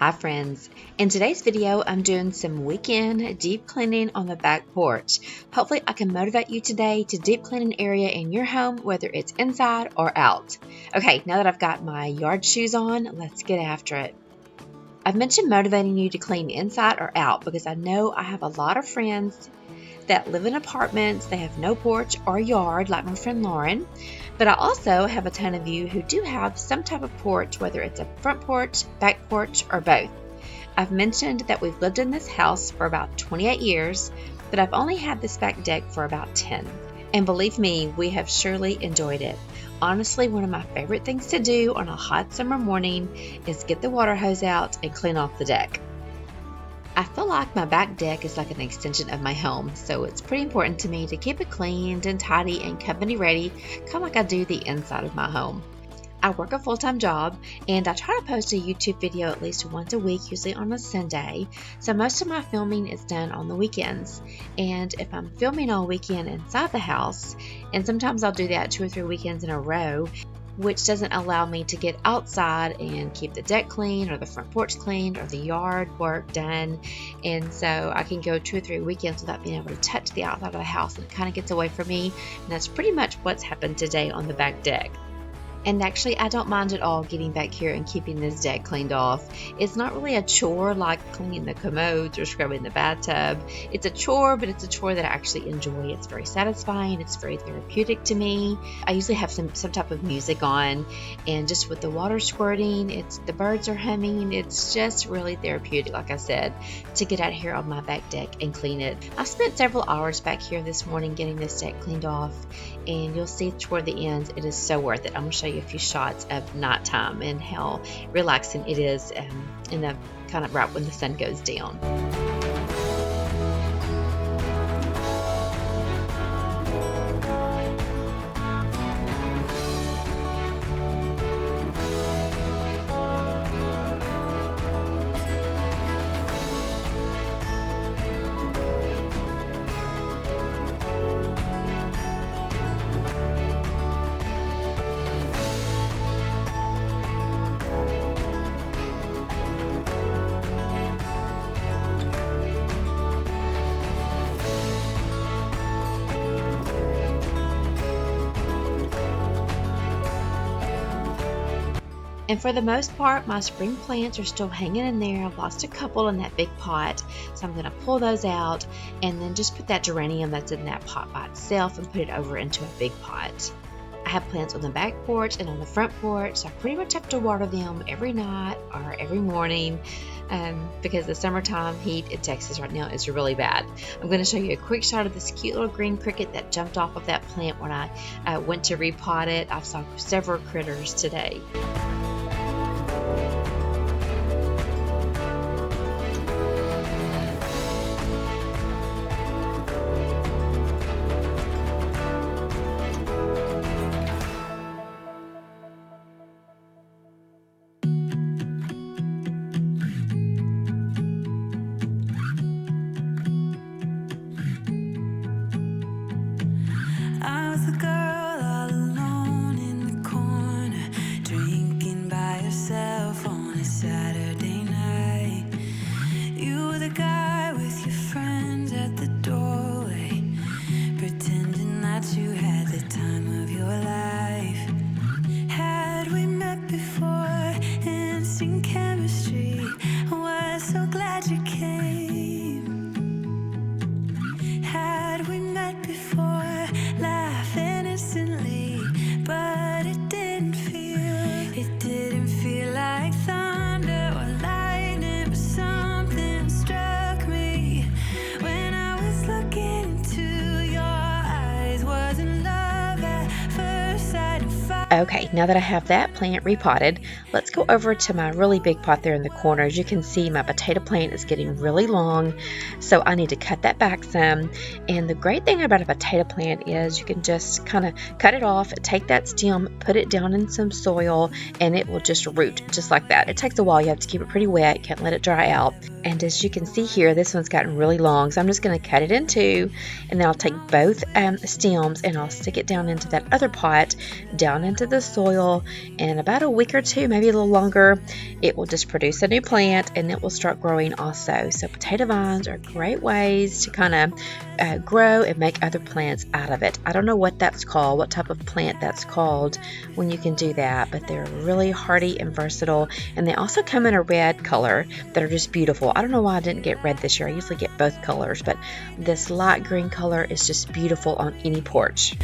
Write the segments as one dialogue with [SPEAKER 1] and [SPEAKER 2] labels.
[SPEAKER 1] Hi friends, in today's video I'm doing some weekend deep cleaning on the back porch. Hopefully I can motivate you today to deep clean an area in your home, whether it's inside or out. Okay, now that I've got my yard shoes on, let's get after it. I've mentioned motivating you to clean inside or out because I know I have a lot of friends that live in apartments. They have no porch or yard like my friend Lauren, but I also have a ton of you who do have some type of porch, whether it's a front porch, back porch, or both. I've mentioned that we've lived in this house for about 28 years, but I've only had this back deck for about 10. And believe me, we have surely enjoyed it. Honestly, one of my favorite things to do on a hot summer morning is get the water hose out and clean off the deck. I feel like my back deck is like an extension of my home, so it's pretty important to me to keep it cleaned and tidy and company ready, kind of like I do the inside of my home. I work a full-time job and I try to post a YouTube video at least once a week, usually on a Sunday, so most of my filming is done on the weekends. And if I'm filming all weekend inside the house, and sometimes I'll do that 2 or 3 weekends in a row, which doesn't allow me to get outside and keep the deck clean or the front porch clean or the yard work done. And so I can go 2 or 3 weekends without being able to touch the outside of the house, and it kind of gets away from me. And that's pretty much what's happened today on the back deck. And actually, I don't mind at all getting back here and keeping this deck cleaned off. It's not really a chore like cleaning the commodes or scrubbing the bathtub. It's a chore, but it's a chore that I actually enjoy. It's very satisfying. It's very therapeutic to me. I usually have some type of music on, and just with the water squirting, the birds are humming. It's just really therapeutic, like I said, to get out here on my back deck and clean it. I spent several hours back here this morning getting this deck cleaned off, and you'll see toward the end, it is so worth it. I'm going to show you a few shots of nighttime and how relaxing it is in the kind of right when the sun goes down. And for the most part, my spring plants are still hanging in there. I've lost a couple in that big pot, so I'm going to pull those out and then just put that geranium that's in that pot by itself and put it over into a big pot. I have plants on the back porch and on the front porch, so I pretty much have to water them every night or every morning because the summertime heat in Texas right now is really bad. I'm going to show you a quick shot of this cute little green cricket that jumped off of that plant when I went to repot it. I saw several critters today. Okay, now that I have that plant repotted, let's go over to my really big pot there in the corner. As you can see, my potato plant is getting really long, so I need to cut that back some. And the great thing about a potato plant is you can just kind of cut it off, take that stem, put it down in some soil, and it will just root just like that. It takes a while. You have to keep it pretty wet. You can't let it dry out. And as you can see here, this one's gotten really long, so I'm just going to cut it in two, and then I'll take both stems and I'll stick it down into that other pot, down into into the soil. In about a week or two, maybe a little longer, it will just produce a new plant and it will start growing also. So potato vines are great ways to kind of grow and make other plants out of it. I don't know what that's called, what type of plant that's called when you can do that, but they're really hardy and versatile, and they also come in a red color that are just beautiful. I don't know why I didn't get red this year. I usually get both colors, but this light green color is just beautiful on any porch.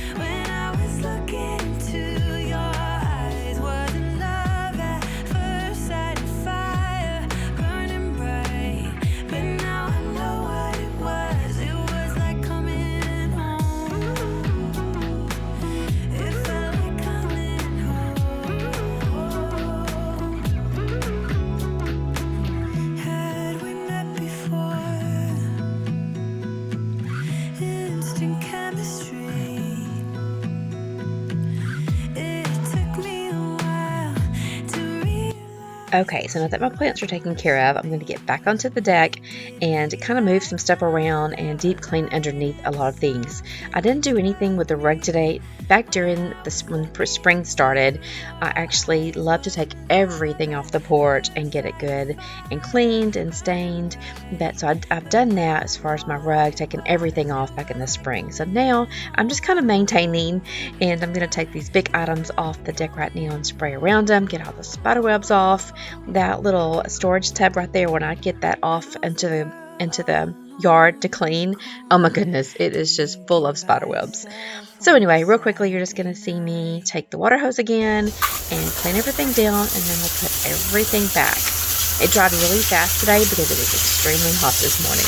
[SPEAKER 1] Okay, so now that my plants are taken care of, I'm going to get back onto the deck and kind of move some stuff around and deep clean underneath a lot of things. I didn't do anything with the rug today. Back during when spring started, I actually love to take everything off the porch and get it good and cleaned and stained. So I've done that as far as my rug, taking everything off back in the spring. So now I'm just kind of maintaining, and I'm going to take these big items off the deck right now and spray around them, get all the spider webs off. That little storage tub right there, when I get that off into the yard to clean, oh my goodness, it is just full of spider webs. So anyway, real quickly, you're just going to see me take the water hose again and clean everything down, and then we'll put everything back. It dried really fast today because it was extremely hot this morning.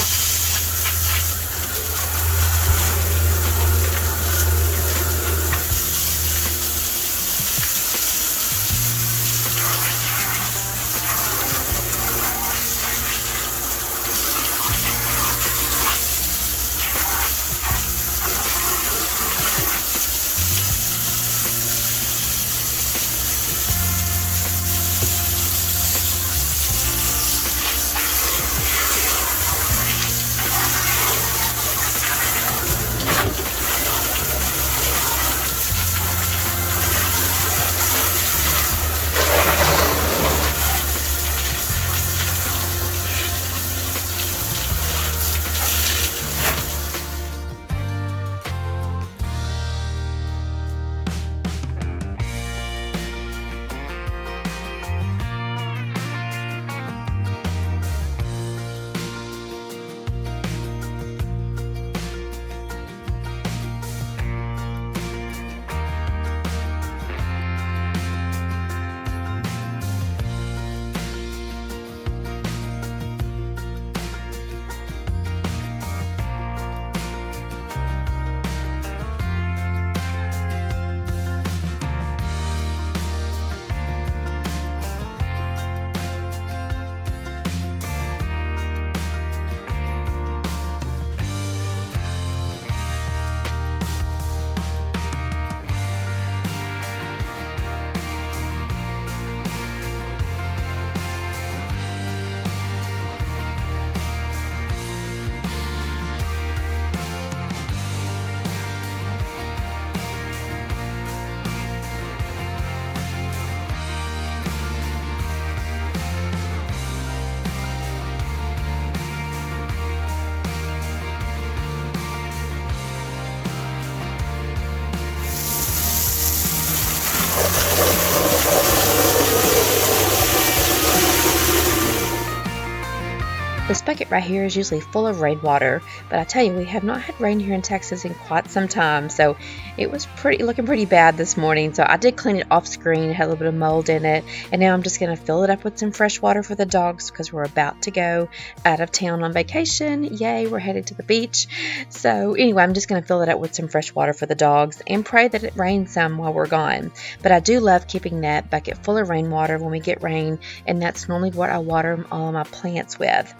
[SPEAKER 1] This bucket right here is usually full of rainwater, but I tell you, we have not had rain here in Texas in quite some time, so it was looking pretty bad this morning. So I did clean it off screen, it had a little bit of mold in it, and now I'm just going to fill it up with some fresh water for the dogs because we're about to go out of town on vacation. Yay, we're headed to the beach. So anyway, I'm just going to fill it up with some fresh water for the dogs and pray that it rains some while we're gone. But I do love keeping that bucket full of rainwater when we get rain, and that's normally what I water all of my plants with.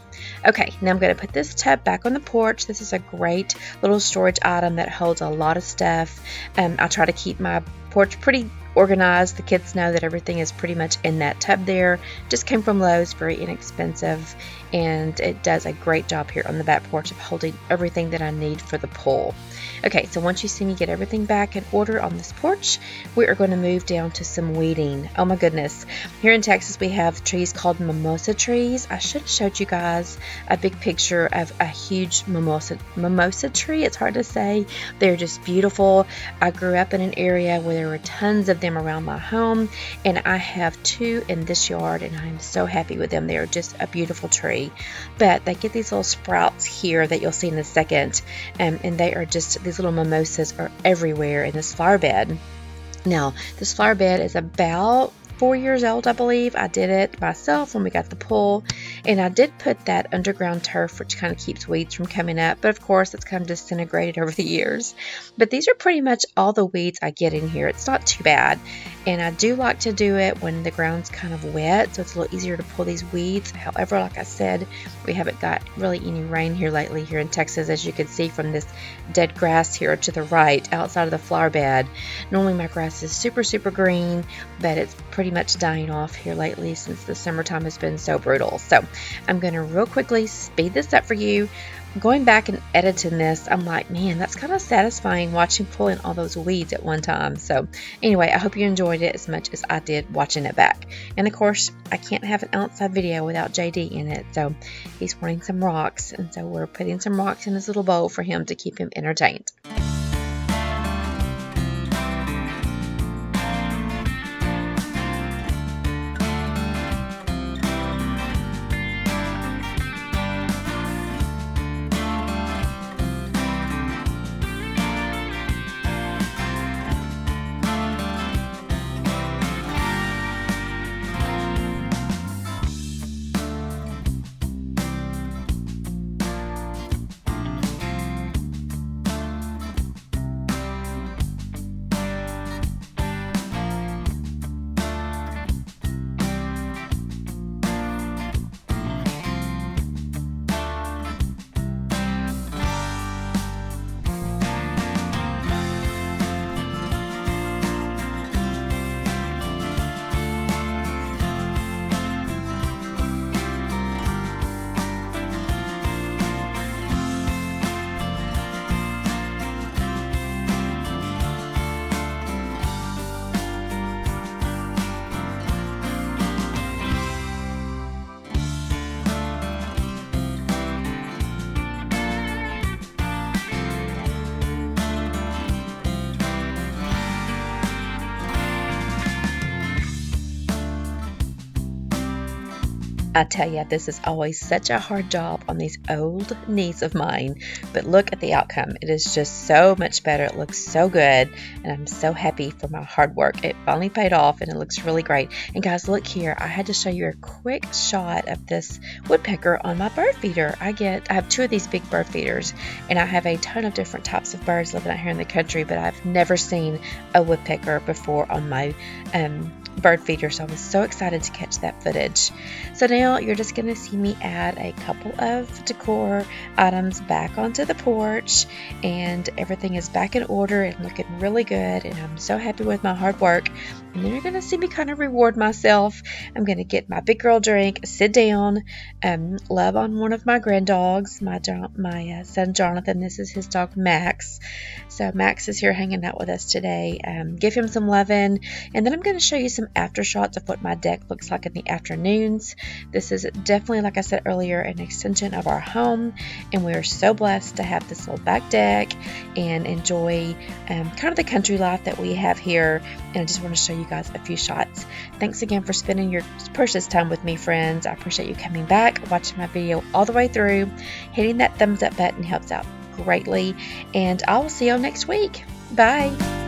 [SPEAKER 1] Okay, now I'm going to put this tub back on the porch. This is a great little storage item that holds a lot of stuff. I try to keep my porch pretty organized. The kids know that everything is pretty much in that tub there. Just came from Lowe's, very inexpensive, and it does a great job here on the back porch of holding everything that I need for the pool. Okay, so once you see me get everything back in order on this porch, we are going to move down to some weeding. Oh my goodness. Here in Texas, we have trees called mimosa trees. I should have showed you guys a big picture of a huge mimosa tree. It's hard to say. They're just beautiful. I grew up in an area where there were tons of them around my home, and I have 2 in this yard, and I'm so happy with them. They're just a beautiful tree. But they get these little sprouts here that you'll see in a second, and they are just, these little mimosas are everywhere in this flower bed. Now, this flower bed is about 4 years old, I believe. I did it myself when we got the pool, and I did put that underground turf, which kind of keeps weeds from coming up, but of course it's kind of disintegrated over the years. But these are pretty much all the weeds I get in here. It's not too bad, and I do like to do it when the ground's kind of wet, so it's a little easier to pull these weeds. However, like I said, we haven't got really any rain here lately here in Texas, as you can see from this dead grass here to the right outside of the flower bed. Normally my grass is super green, but it's pretty much dying off here lately since the summertime has been so brutal. So I'm going to real quickly speed this up for you. Going back and editing this, I'm like, man, that's kind of satisfying watching pulling all those weeds at one time. So anyway, I hope you enjoyed it as much as I did watching it back. And of course, I can't have an outside video without JD in it. So he's wanting some rocks, and so we're putting some rocks in his little bowl for him to keep him entertained. I tell you, this is always such a hard job on these old knees of mine, but look at the outcome. It is just so much better. It looks so good, and I'm so happy for my hard work. It finally paid off, and it looks really great. And guys, look here. I had to show you a quick shot of this woodpecker on my bird feeder. I have 2 of these big bird feeders, and I have a ton of different types of birds living out here in the country, but I've never seen a woodpecker before on my bird feeder, so I was so excited to catch that footage. So now you're just going to see me add a couple of decor items back onto the porch, and everything is back in order and looking really good, and I'm so happy with my hard work. And then you're going to see me kind of reward myself. I'm going to get my big girl drink, sit down, love on one of my granddogs, my son Jonathan. This is his dog Max. So Max is here hanging out with us today. Give him some loving, and then I'm going to show you some after shots of what my deck looks like in the afternoons. This is definitely, like I said earlier, an extension of our home, and we're so blessed to have this little back deck and enjoy kind of the country life that we have here. And I just want to show you guys a few shots. Thanks again for spending your precious time with me, friends. I appreciate you coming back, watching my video all the way through. Hitting that thumbs up button helps out greatly, and I will see you all next week. Bye.